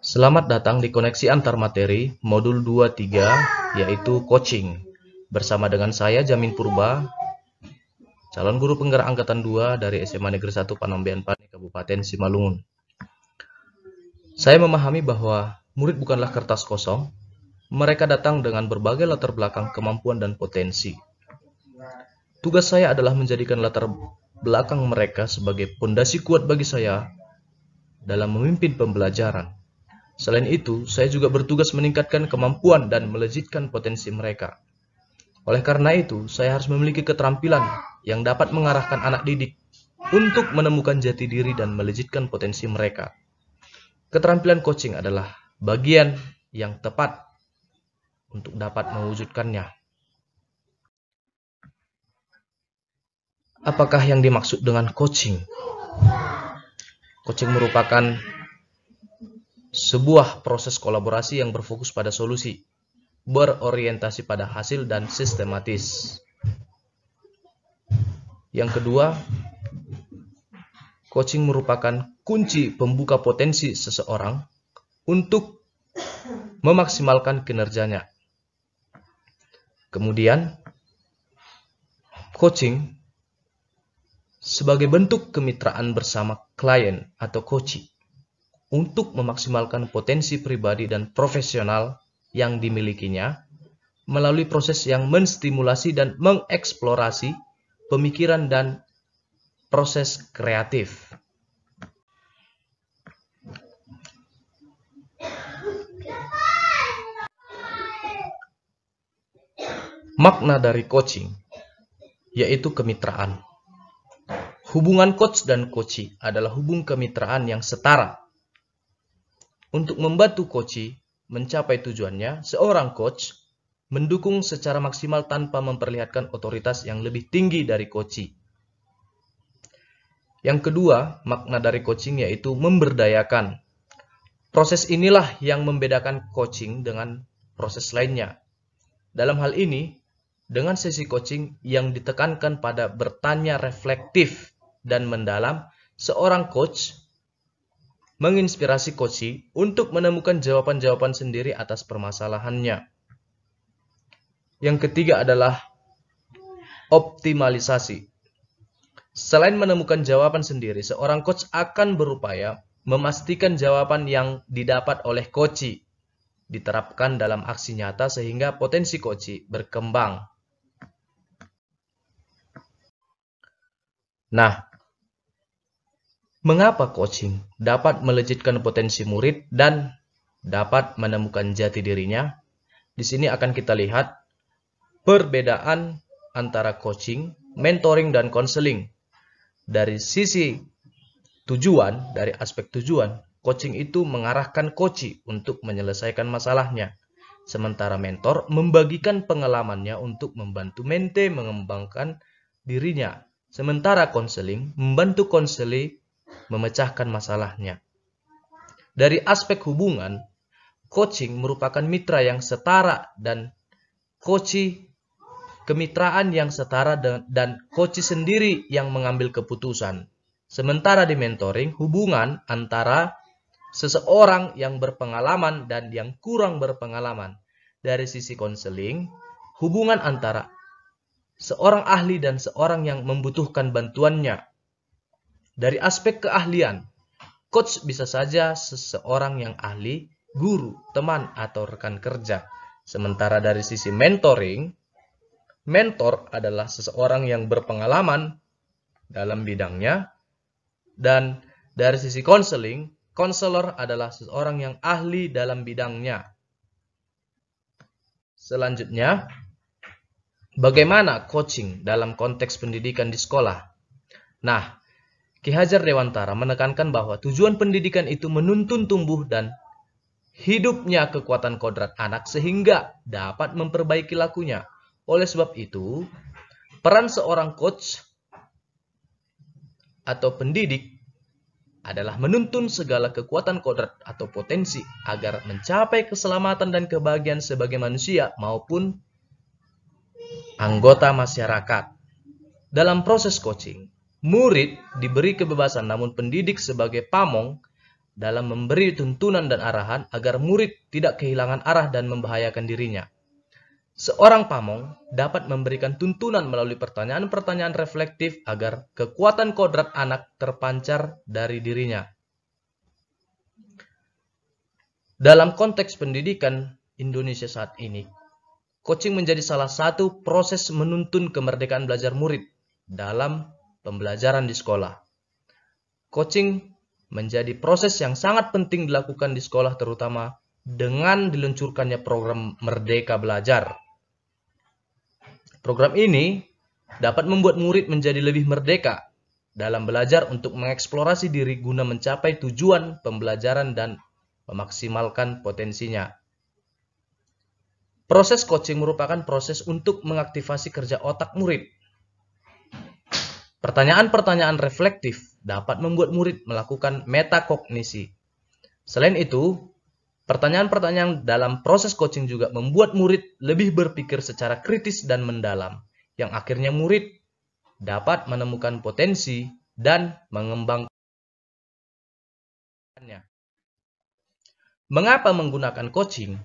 Selamat datang di koneksi antar materi modul 23 yaitu coaching. Bersama dengan saya Jamin Purba, calon guru penggerak angkatan 2 dari SMA Negeri 1 Panombean Pani Kabupaten Simalungun. Saya memahami bahwa murid bukanlah kertas kosong. Mereka datang dengan berbagai latar belakang, kemampuan dan potensi. Tugas saya adalah menjadikan latar belakang mereka sebagai pondasi kuat bagi saya dalam memimpin pembelajaran. Selain itu, saya juga bertugas meningkatkan kemampuan dan melejitkan potensi mereka. Oleh karena itu, saya harus memiliki keterampilan yang dapat mengarahkan anak didik untuk menemukan jati diri dan melejitkan potensi mereka. Keterampilan coaching adalah bagian yang tepat untuk dapat mewujudkannya. Apakah yang dimaksud dengan coaching? Coaching merupakan sebuah proses kolaborasi yang berfokus pada solusi, berorientasi pada hasil dan sistematis. Yang kedua, coaching merupakan kunci pembuka potensi seseorang untuk memaksimalkan kinerjanya. Kemudian, coaching sebagai bentuk kemitraan bersama klien atau coachee untuk memaksimalkan potensi pribadi dan profesional yang dimilikinya melalui proses yang menstimulasi dan mengeksplorasi pemikiran dan proses kreatif. Makna dari coaching yaitu kemitraan. Hubungan coach dan coachee adalah hubungan kemitraan yang setara. Untuk membantu coachee mencapai tujuannya, seorang coach mendukung secara maksimal tanpa memperlihatkan otoritas yang lebih tinggi dari coachee. Yang kedua, makna dari coaching yaitu memberdayakan. Proses inilah yang membedakan coaching dengan proses lainnya. Dalam hal ini, dengan sesi coaching yang ditekankan pada bertanya reflektif dan mendalam, seorang coach menginspirasi coachee untuk menemukan jawaban-jawaban sendiri atas permasalahannya. Yang ketiga adalah optimalisasi. Selain menemukan jawaban sendiri, seorang coach akan berupaya memastikan jawaban yang didapat oleh coachee diterapkan dalam aksi nyata sehingga potensi coachee berkembang. Nah, mengapa coaching dapat melejitkan potensi murid dan dapat menemukan jati dirinya? Di sini akan kita lihat perbedaan antara coaching, mentoring, dan konseling. Dari sisi tujuan, dari aspek tujuan, coaching itu mengarahkan coachee untuk menyelesaikan masalahnya. Sementara mentor membagikan pengalamannya untuk membantu mente mengembangkan dirinya. Sementara konseling membantu konseli memecahkan masalahnya. Dari aspek hubungan, coaching merupakan mitra yang setara dan coachee kemitraan yang setara dan coachee sendiri yang mengambil keputusan. Sementara di mentoring, hubungan antara seseorang yang berpengalaman dan yang kurang berpengalaman. Dari sisi konseling, hubungan antara seorang ahli dan seorang yang membutuhkan bantuannya. Dari aspek keahlian, coach bisa saja seseorang yang ahli, guru, teman, atau rekan kerja. Sementara dari sisi mentoring, mentor adalah seseorang yang berpengalaman dalam bidangnya. Dan dari sisi konseling, konselor adalah seseorang yang ahli dalam bidangnya. Selanjutnya, bagaimana coaching dalam konteks pendidikan di sekolah? Nah, Ki Hajar Dewantara menekankan bahwa tujuan pendidikan itu menuntun tumbuh dan hidupnya kekuatan kodrat anak sehingga dapat memperbaiki lakunya. Oleh sebab itu, peran seorang coach atau pendidik adalah menuntun segala kekuatan kodrat atau potensi agar mencapai keselamatan dan kebahagiaan sebagai manusia maupun anggota masyarakat. Dalam proses coaching, murid diberi kebebasan namun pendidik sebagai pamong dalam memberi tuntunan dan arahan agar murid tidak kehilangan arah dan membahayakan dirinya. Seorang pamong dapat memberikan tuntunan melalui pertanyaan-pertanyaan reflektif agar kekuatan kodrat anak terpancar dari dirinya. Dalam konteks pendidikan Indonesia saat ini, coaching menjadi salah satu proses menuntun kemerdekaan belajar murid dalam pembelajaran di sekolah. Coaching menjadi proses yang sangat penting dilakukan di sekolah, terutama dengan diluncurkannya program Merdeka Belajar. Program ini dapat membuat murid menjadi lebih merdeka dalam belajar untuk mengeksplorasi diri guna mencapai tujuan pembelajaran dan memaksimalkan potensinya. Proses coaching merupakan proses untuk mengaktifasi kerja otak murid. Pertanyaan-pertanyaan reflektif dapat membuat murid melakukan metakognisi. Selain itu, pertanyaan-pertanyaan dalam proses coaching juga membuat murid lebih berpikir secara kritis dan mendalam, yang akhirnya murid dapat menemukan potensi dan mengembangkannya. Mengapa menggunakan coaching?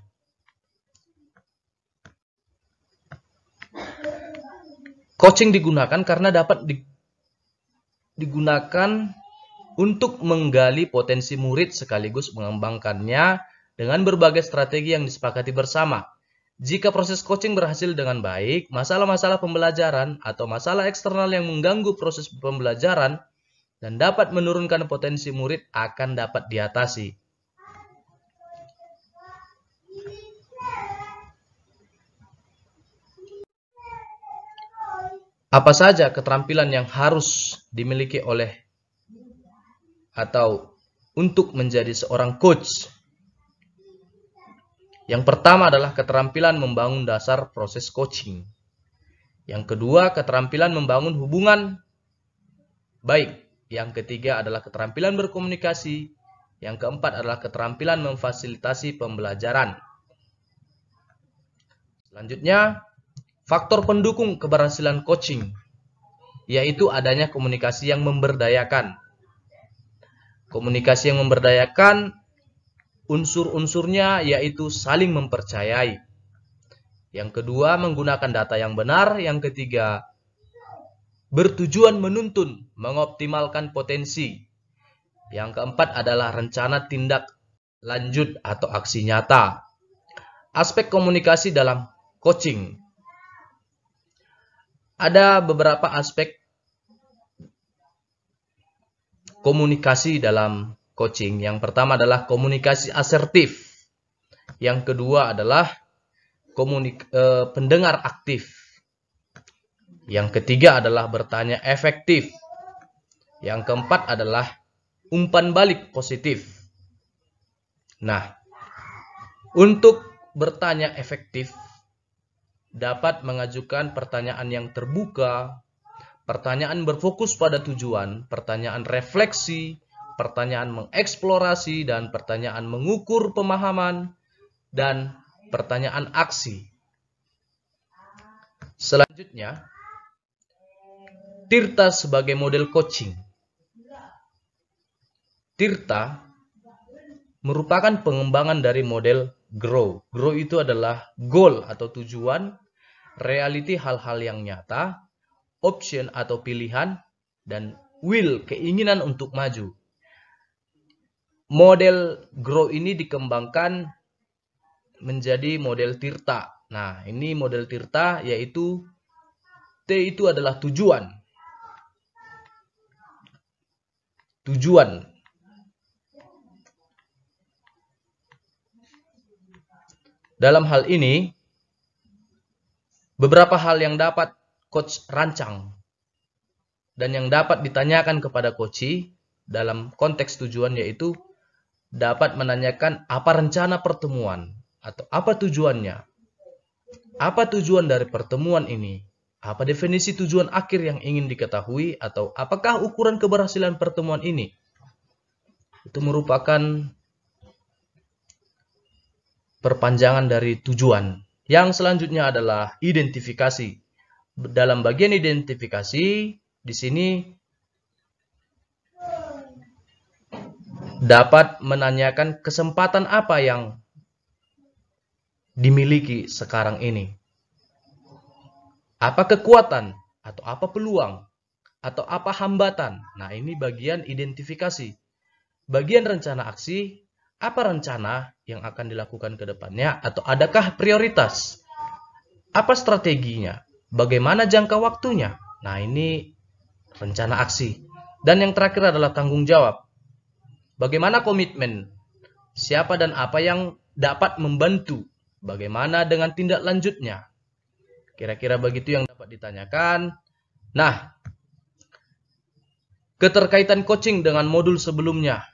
Coaching digunakan karena dapat digunakan untuk menggali potensi murid sekaligus mengembangkannya dengan berbagai strategi yang disepakati bersama. Jika proses coaching berhasil dengan baik, masalah-masalah pembelajaran atau masalah eksternal yang mengganggu proses pembelajaran dan dapat menurunkan potensi murid akan dapat diatasi. Apa saja keterampilan yang harus dimiliki oleh atau untuk menjadi seorang coach? Yang pertama adalah keterampilan membangun dasar proses coaching. Yang kedua, keterampilan membangun hubungan baik. Yang ketiga adalah keterampilan berkomunikasi. Yang keempat adalah keterampilan memfasilitasi pembelajaran. Selanjutnya, faktor pendukung keberhasilan coaching, yaitu adanya komunikasi yang memberdayakan. Komunikasi yang memberdayakan, unsur-unsurnya yaitu saling mempercayai. Yang kedua, menggunakan data yang benar. Yang ketiga, bertujuan menuntun, mengoptimalkan potensi. Yang keempat adalah rencana tindak lanjut atau aksi nyata. Aspek komunikasi dalam coaching. Ada beberapa aspek komunikasi dalam coaching. Yang pertama adalah komunikasi asertif. Yang kedua adalah pendengar aktif. Yang ketiga adalah bertanya efektif. Yang keempat adalah umpan balik positif. Nah, untuk bertanya efektif, dapat mengajukan pertanyaan yang terbuka, pertanyaan berfokus pada tujuan, pertanyaan refleksi, pertanyaan mengeksplorasi, dan pertanyaan mengukur pemahaman, dan pertanyaan aksi. Selanjutnya, Tirta sebagai model coaching. Tirta merupakan pengembangan dari model GROW. GROW itu adalah goal atau tujuan, reality hal-hal yang nyata, option atau pilihan, dan will keinginan untuk maju. Model GROW ini dikembangkan menjadi model Tirta. Nah, ini model Tirta yaitu T itu adalah tujuan. Tujuan. Dalam hal ini, beberapa hal yang dapat coach rancang dan yang dapat ditanyakan kepada coach dalam konteks tujuan yaitu dapat menanyakan apa rencana pertemuan atau apa tujuannya. Apa tujuan dari pertemuan ini? Apa definisi tujuan akhir yang ingin diketahui atau apakah ukuran keberhasilan pertemuan ini? Itu merupakan perpanjangan dari tujuan. Yang selanjutnya adalah identifikasi. Dalam bagian identifikasi, di sini dapat menanyakan kesempatan apa yang dimiliki sekarang ini. Apa kekuatan atau apa peluang atau apa hambatan? Nah, ini bagian identifikasi. Bagian rencana aksi, apa rencana yang akan dilakukan ke depannya atau adakah prioritas? Apa strateginya? Bagaimana jangka waktunya? Nah, ini rencana aksi. Dan yang terakhir adalah tanggung jawab. Bagaimana komitmen? Siapa dan apa yang dapat membantu? Bagaimana dengan tindak lanjutnya? Kira-kira begitu yang dapat ditanyakan. Nah, keterkaitan coaching dengan modul sebelumnya,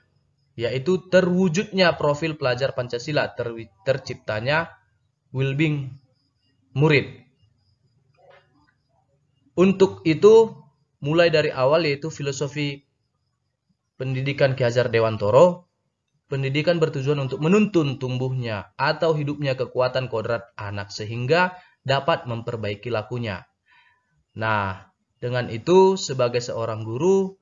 yaitu terwujudnya profil pelajar Pancasila, terciptanya well-being murid. Untuk itu, mulai dari awal yaitu filosofi pendidikan Ki Hajar Dewantoro, pendidikan bertujuan untuk menuntun tumbuhnya atau hidupnya kekuatan kodrat anak sehingga dapat memperbaiki lakunya. Nah, dengan itu sebagai seorang guru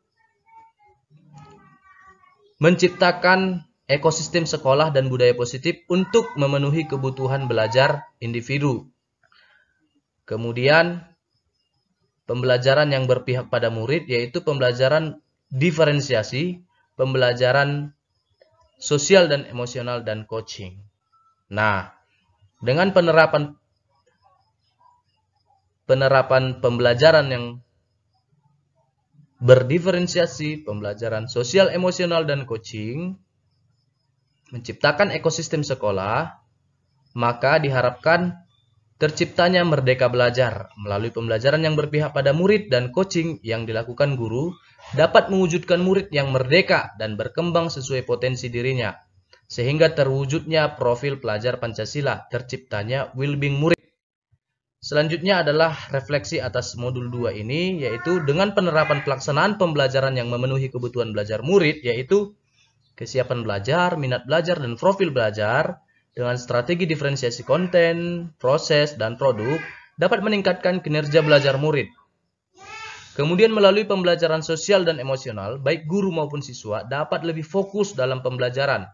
menciptakan ekosistem sekolah dan budaya positif untuk memenuhi kebutuhan belajar individu. Kemudian pembelajaran yang berpihak pada murid yaitu pembelajaran diferensiasi, pembelajaran sosial dan emosional dan coaching. Nah, dengan penerapan pembelajaran yang berdiferensiasi, pembelajaran sosial, emosional, dan coaching, menciptakan ekosistem sekolah, maka diharapkan terciptanya merdeka belajar melalui pembelajaran yang berpihak pada murid dan coaching yang dilakukan guru dapat mewujudkan murid yang merdeka dan berkembang sesuai potensi dirinya, sehingga terwujudnya profil pelajar Pancasila, terciptanya well-being murid. Selanjutnya adalah refleksi atas modul 2 ini, yaitu dengan penerapan pelaksanaan pembelajaran yang memenuhi kebutuhan belajar murid, yaitu kesiapan belajar, minat belajar, dan profil belajar, dengan strategi diferensiasi konten, proses, dan produk, dapat meningkatkan kinerja belajar murid. Kemudian melalui pembelajaran sosial dan emosional, baik guru maupun siswa dapat lebih fokus dalam pembelajaran.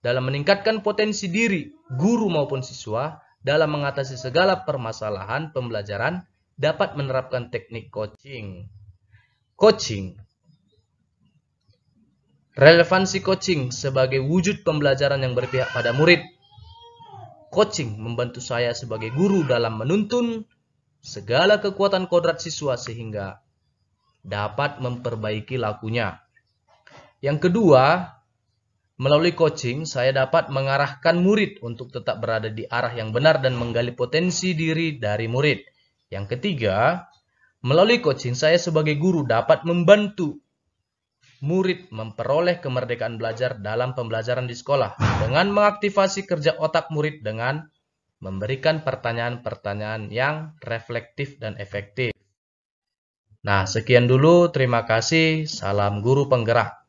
Dalam meningkatkan potensi diri guru maupun siswa, dalam mengatasi segala permasalahan pembelajaran, dapat menerapkan teknik coaching. Coaching. Relevansi coaching sebagai wujud pembelajaran yang berpihak pada murid. Coaching membantu saya sebagai guru dalam menuntun segala kekuatan kodrat siswa sehingga dapat memperbaiki lakunya. Yang kedua, melalui coaching, saya dapat mengarahkan murid untuk tetap berada di arah yang benar dan menggali potensi diri dari murid. Yang ketiga, melalui coaching, saya sebagai guru dapat membantu murid memperoleh kemerdekaan belajar dalam pembelajaran di sekolah dengan mengaktifasi kerja otak murid dengan memberikan pertanyaan-pertanyaan yang reflektif dan efektif. Nah, sekian dulu. Terima kasih. Salam guru penggerak.